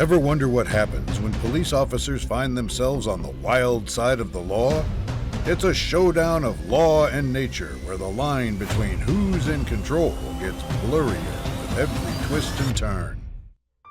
Ever wonder what happens when police officers find themselves on the wild side of the law? It's a showdown of law and nature where the line between who's in control gets blurrier with every twist and turn.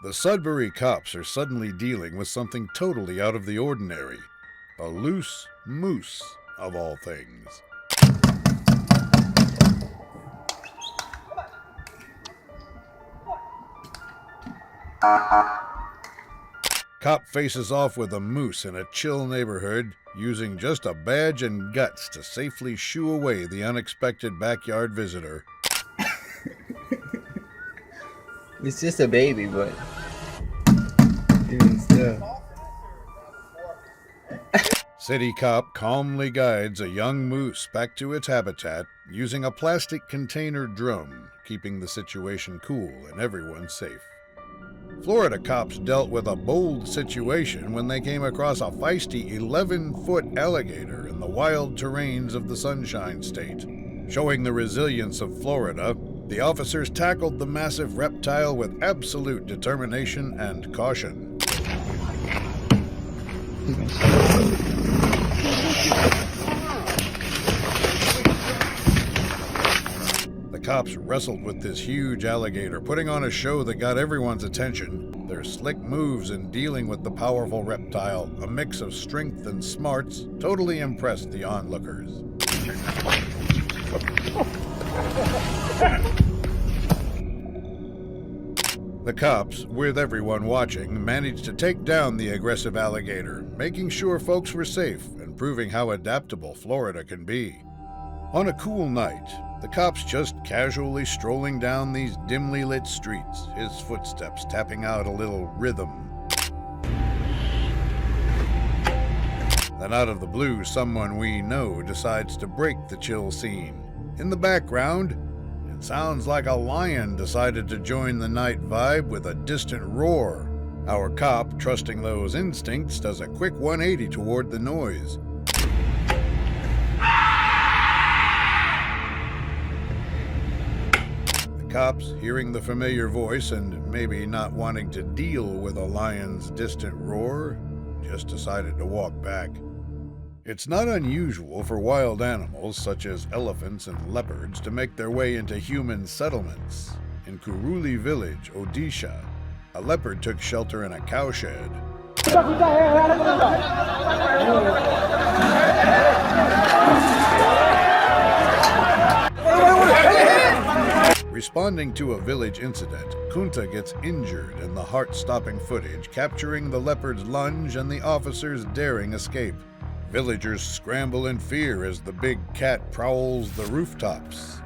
The Sudbury cops are suddenly dealing with something totally out of the ordinary. A loose moose, of all things. Cop faces off with a moose in a chill neighborhood, using just a badge and guts to safely shoo away the unexpected backyard visitor. It's just a baby, but even still. City cop calmly guides a young moose back to its habitat using a plastic container drum, keeping the situation cool and everyone safe. Florida cops dealt with a bold situation when they came across a feisty 11-foot alligator in the wild terrains of the Sunshine State. Showing the resilience of Florida, the officers tackled the massive reptile with absolute determination and caution. The cops wrestled with this huge alligator, putting on a show that got everyone's attention. Their slick moves in dealing with the powerful reptile, a mix of strength and smarts, totally impressed the onlookers. The cops, with everyone watching, managed to take down the aggressive alligator, making sure folks were safe and proving how adaptable Florida can be. On a cool night, the cops just casually strolling down these dimly lit streets, his footsteps tapping out a little rhythm. Then out of the blue, someone we know decides to break the chill scene. In the background, it sounds like a lion decided to join the night vibe with a distant roar. Our cop, trusting those instincts, does a quick 180 toward the noise. Cops, hearing the familiar voice and maybe not wanting to deal with a lion's distant roar, just decided to walk back. It's not unusual for wild animals such as elephants and leopards to make their way into human settlements. In Kuruli village, Odisha, a leopard took shelter in a cowshed. Responding to a village incident, Kunta gets injured in the heart-stopping footage, capturing the leopard's lunge and the officer's daring escape. Villagers scramble in fear as the big cat prowls the rooftops.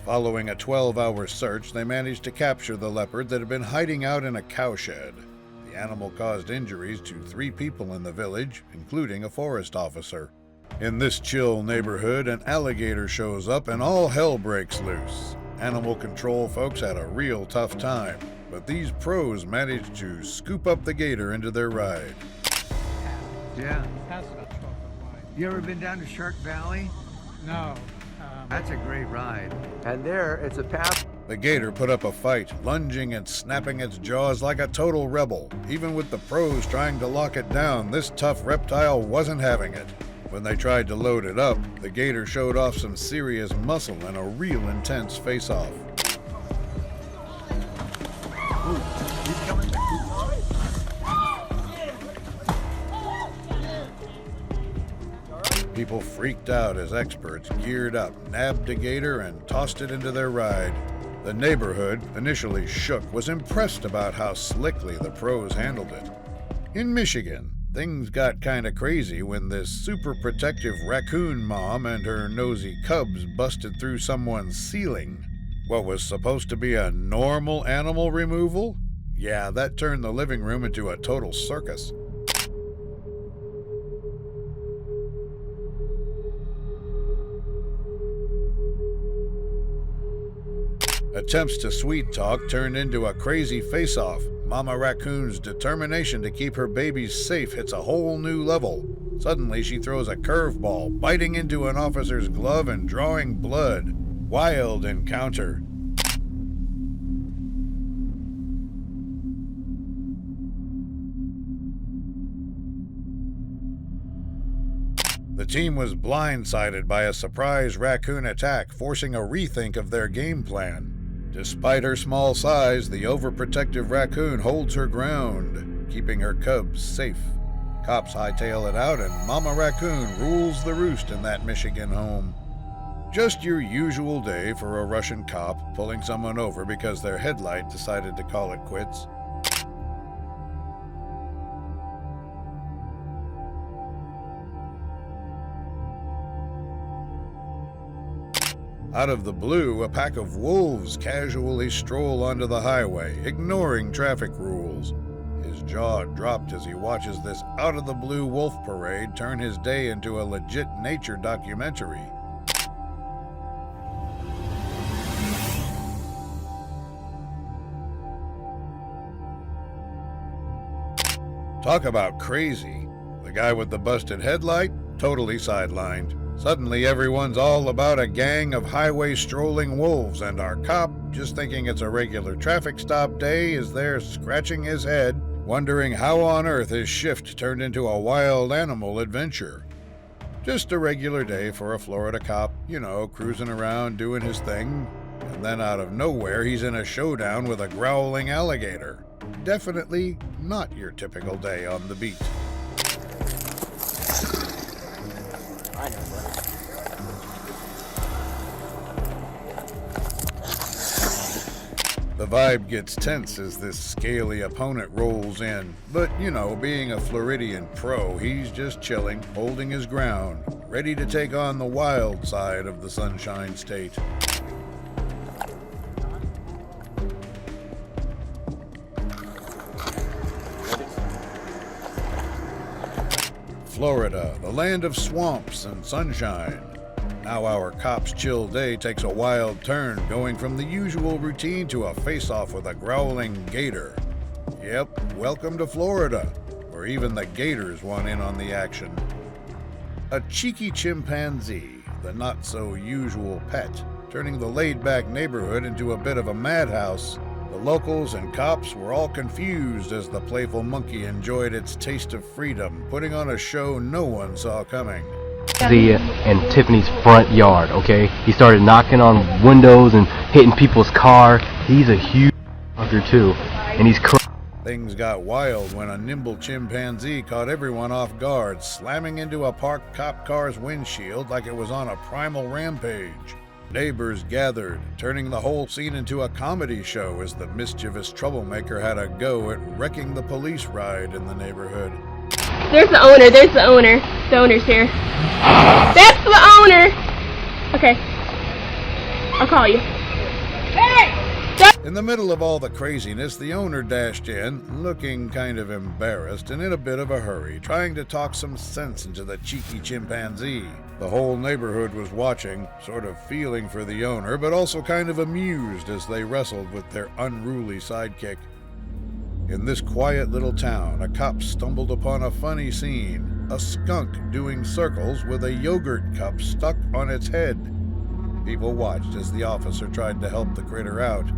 Following a 12-hour search, they managed to capture the leopard that had been hiding out in a cowshed. The animal caused injuries to 3 people in the village, including a forest officer. In this chill neighborhood, an alligator shows up and all hell breaks loose. Animal control folks had a real tough time, but these pros managed to scoop up the gator into their ride. Yeah. You ever been down to Shark Valley? No. That's a great ride. And there, it's a path. The gator put up a fight, lunging and snapping its jaws like a total rebel. Even with the pros trying to lock it down, this tough reptile wasn't having it. When they tried to load it up, the gator showed off some serious muscle and a real intense face-off. People freaked out as experts geared up, nabbed a gator, and tossed it into their ride. The neighborhood, initially shook, was impressed about how slickly the pros handled it. In Michigan, things got kinda crazy when this super protective raccoon mom and her nosy cubs busted through someone's ceiling. What was supposed to be a normal animal removal? Yeah, that turned the living room into a total circus. Attempts to sweet talk turned into a crazy face-off. Mama Raccoon's determination to keep her babies safe hits a whole new level. Suddenly, she throws a curveball, biting into an officer's glove and drawing blood. Wild encounter. The team was blindsided by a surprise raccoon attack, forcing a rethink of their game plan. Despite her small size, the overprotective raccoon holds her ground, keeping her cubs safe. Cops hightail it out, and Mama Raccoon rules the roost in that Michigan home. Just your usual day for a Russian cop pulling someone over because their headlight decided to call it quits. Out of the blue, a pack of wolves casually stroll onto the highway, ignoring traffic rules. His jaw dropped as he watches this out-of-the-blue wolf parade turn his day into a legit nature documentary. Talk about crazy. The guy with the busted headlight, totally sidelined. Suddenly, everyone's all about a gang of highway strolling wolves, and our cop, just thinking it's a regular traffic stop day, is there scratching his head, wondering how on earth his shift turned into a wild animal adventure. Just a regular day for a Florida cop, cruising around doing his thing, and then out of nowhere he's in a showdown with a growling alligator. Definitely not your typical day on the beat. I know, bro. The vibe gets tense as this scaly opponent rolls in, but being a Floridian pro, he's just chilling, holding his ground, ready to take on the wild side of the Sunshine State. Florida, the land of swamps and sunshine. Now our cop's chill day takes a wild turn, going from the usual routine to a face-off with a growling gator. Yep, welcome to Florida, where even the gators want in on the action. A cheeky chimpanzee, the not-so-usual pet, turning the laid-back neighborhood into a bit of a madhouse. The locals and cops were all confused as the playful monkey enjoyed its taste of freedom, putting on a show no one saw coming. In Tiffany's front yard, okay? He started knocking on windows and hitting people's car. He's a huge fucker too, and he's Things got wild when a nimble chimpanzee caught everyone off guard, slamming into a parked cop car's windshield like it was on a primal rampage. Neighbors gathered, turning the whole scene into a comedy show as the mischievous troublemaker had a go at wrecking the police ride in the neighborhood. There's the owner, The owner's here. That's the owner! Okay. I'll call you. Hey! In the middle of all the craziness, the owner dashed in, looking kind of embarrassed and in a bit of a hurry, trying to talk some sense into the cheeky chimpanzee. The whole neighborhood was watching, sort of feeling for the owner, but also kind of amused as they wrestled with their unruly sidekick. In this quiet little town, a cop stumbled upon a funny scene, a skunk doing circles with a yogurt cup stuck on its head. People watched as the officer tried to help the critter out.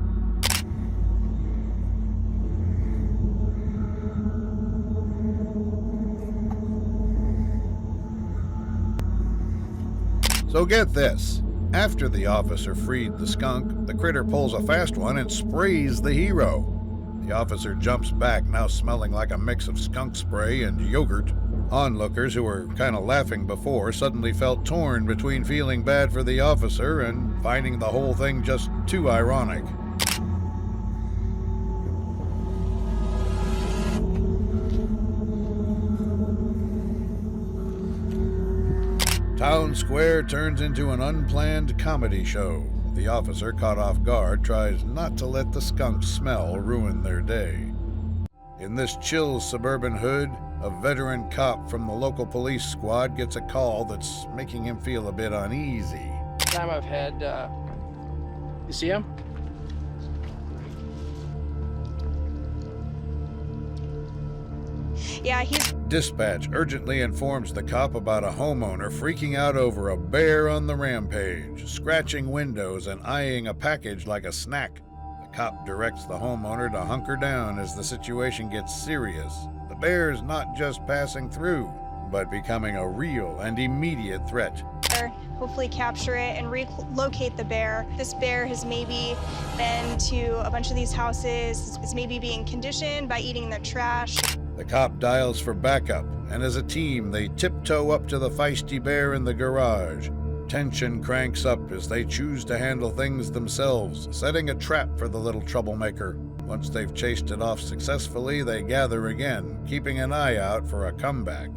So get this. After the officer freed the skunk, the critter pulls a fast one and sprays the hero. The officer jumps back, now smelling like a mix of skunk spray and yogurt. Onlookers, who were kind of laughing before, suddenly felt torn between feeling bad for the officer and finding the whole thing just too ironic. Town Square turns into an unplanned comedy show. The officer, caught off guard, tries not to let the skunk smell ruin their day. In this chill suburban hood, a veteran cop from the local police squad gets a call that's making him feel a bit uneasy. Time I've had, you see him? Yeah, he's... Dispatch urgently informs the cop about a homeowner freaking out over a bear on the rampage, scratching windows and eyeing a package like a snack. The cop directs the homeowner to hunker down as the situation gets serious. The bear's not just passing through, but becoming a real and immediate threat. Hopefully capture it and relocate the bear. This bear has maybe been to a bunch of these houses, is maybe being conditioned by eating the trash. The cop dials for backup, and as a team, they tiptoe up to the feisty bear in the garage. Tension cranks up as they choose to handle things themselves, setting a trap for the little troublemaker. Once they've chased it off successfully, they gather again, keeping an eye out for a comeback.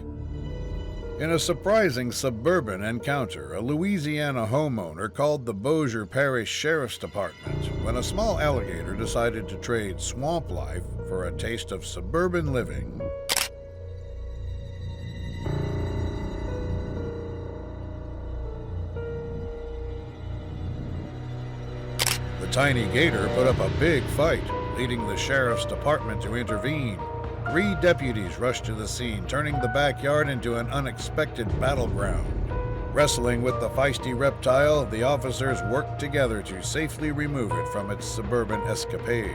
In a surprising suburban encounter, a Louisiana homeowner called the Bossier Parish Sheriff's Department when a small alligator decided to trade swamp life for a taste of suburban living. The tiny gator put up a big fight, leading the sheriff's department to intervene. 3 deputies rushed to the scene, turning the backyard into an unexpected battleground. Wrestling with the feisty reptile, the officers worked together to safely remove it from its suburban escapade.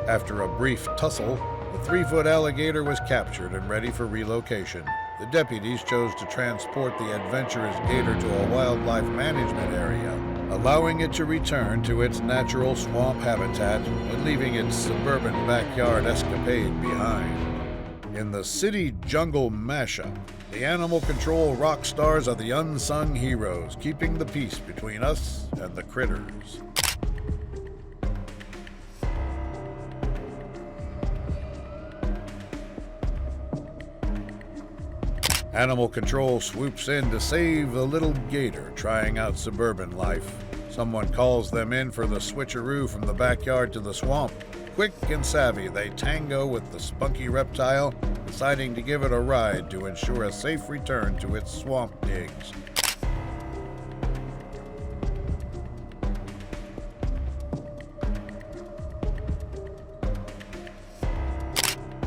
After a brief tussle, the 3-foot alligator was captured and ready for relocation. The deputies chose to transport the adventurous gator to a wildlife management area, allowing it to return to its natural swamp habitat and leaving its suburban backyard escapade behind. In the city-jungle mashup, the animal control rock stars are the unsung heroes, keeping the peace between us and the critters. Animal Control swoops in to save the little gator trying out suburban life. Someone calls them in for the switcheroo from the backyard to the swamp. Quick and savvy, they tango with the spunky reptile, deciding to give it a ride to ensure a safe return to its swamp digs.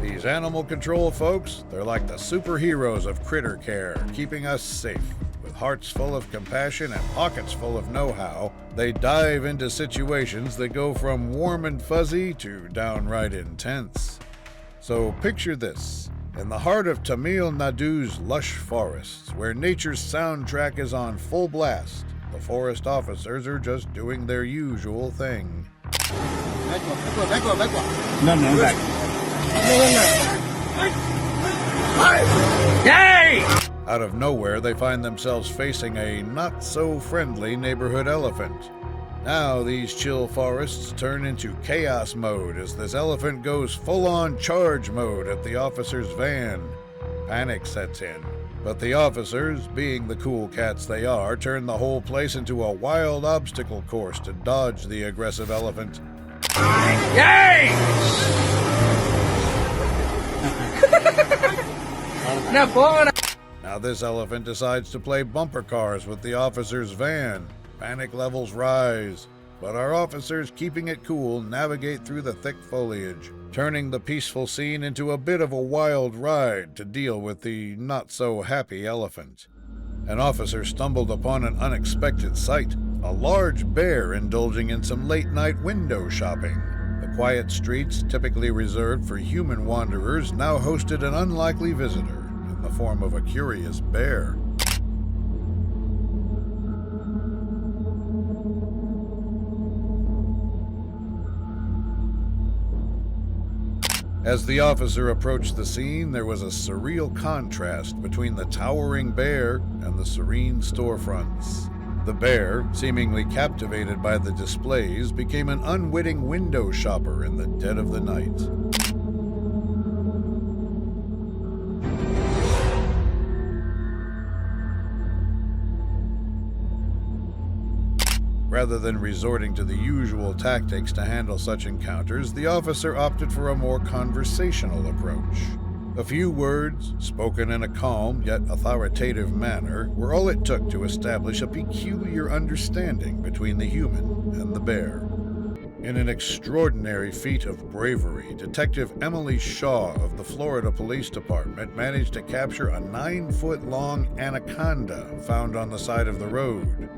These animal control folks, they're like the superheroes of critter care, keeping us safe. With hearts full of compassion and pockets full of know-how, they dive into situations that go from warm and fuzzy to downright intense. So picture this. In the heart of Tamil Nadu's lush forests, where nature's soundtrack is on full blast, the forest officers are just doing their usual thing. Out of nowhere, they find themselves facing a not-so-friendly neighborhood elephant. Now these chill forests turn into chaos mode as this elephant goes full-on charge mode at the officer's van. Panic sets in, but the officers, being the cool cats they are, turn the whole place into a wild obstacle course to dodge the aggressive elephant. Now this elephant decides to play bumper cars with the officer's van. Panic levels rise, but our officers, keeping it cool, navigate through the thick foliage, turning the peaceful scene into a bit of a wild ride to deal with the not-so-happy elephant. An officer stumbled upon an unexpected sight, a large bear indulging in some late-night window shopping. The quiet streets, typically reserved for human wanderers, now hosted an unlikely visitor in the form of a curious bear. As the officer approached the scene, there was a surreal contrast between the towering bear and the serene storefronts. The bear, seemingly captivated by the displays, became an unwitting window shopper in the dead of the night. Rather than resorting to the usual tactics to handle such encounters, the officer opted for a more conversational approach. A few words, spoken in a calm yet authoritative manner, were all it took to establish a peculiar understanding between the human and the bear. In an extraordinary feat of bravery, Detective Emily Shaw of the Florida Police Department managed to capture a 9-foot-long anaconda found on the side of the road.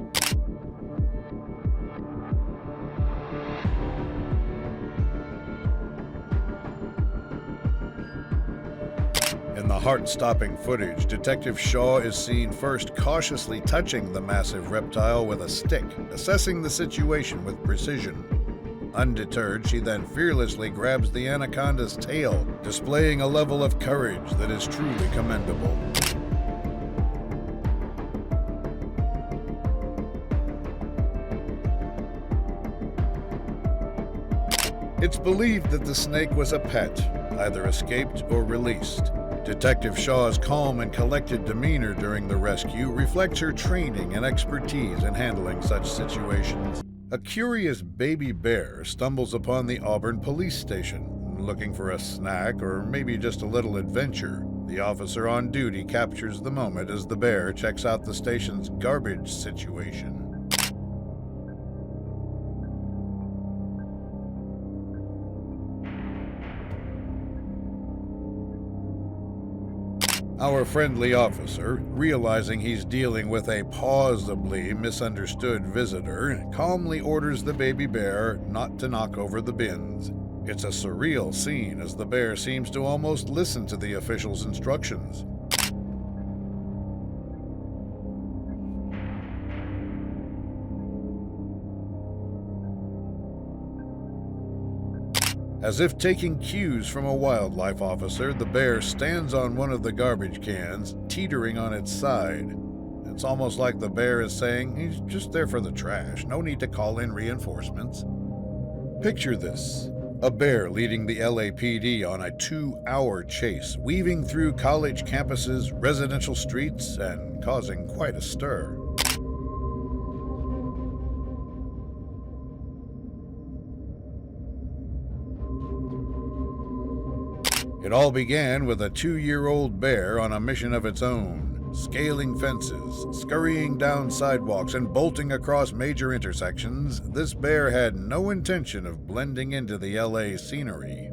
In the heart-stopping footage, Detective Shaw is seen first cautiously touching the massive reptile with a stick, assessing the situation with precision. Undeterred, she then fearlessly grabs the anaconda's tail, displaying a level of courage that is truly commendable. It's believed that the snake was a pet, either escaped or released. Detective Shaw's calm and collected demeanor during the rescue reflects her training and expertise in handling such situations. A curious baby bear stumbles upon the Auburn police station, looking for a snack or maybe just a little adventure. The officer on duty captures the moment as the bear checks out the station's garbage situation. Our friendly officer, realizing he's dealing with a plausibly misunderstood visitor, calmly orders the baby bear not to knock over the bins. It's a surreal scene as the bear seems to almost listen to the official's instructions. As if taking cues from a wildlife officer, the bear stands on one of the garbage cans, teetering on its side. It's almost like the bear is saying, he's just there for the trash, no need to call in reinforcements. Picture this: a bear leading the LAPD on a 2-hour chase, weaving through college campuses, residential streets, and causing quite a stir. It all began with a 2-year-old bear on a mission of its own, scaling fences, scurrying down sidewalks, and bolting across major intersections. This bear had no intention of blending into the LA scenery.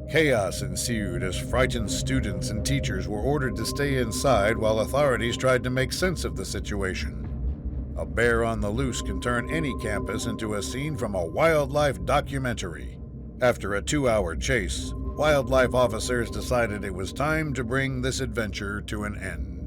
Chaos ensued as frightened students and teachers were ordered to stay inside while authorities tried to make sense of the situation. A bear on the loose can turn any campus into a scene from a wildlife documentary. After a 2-hour chase, wildlife officers decided it was time to bring this adventure to an end.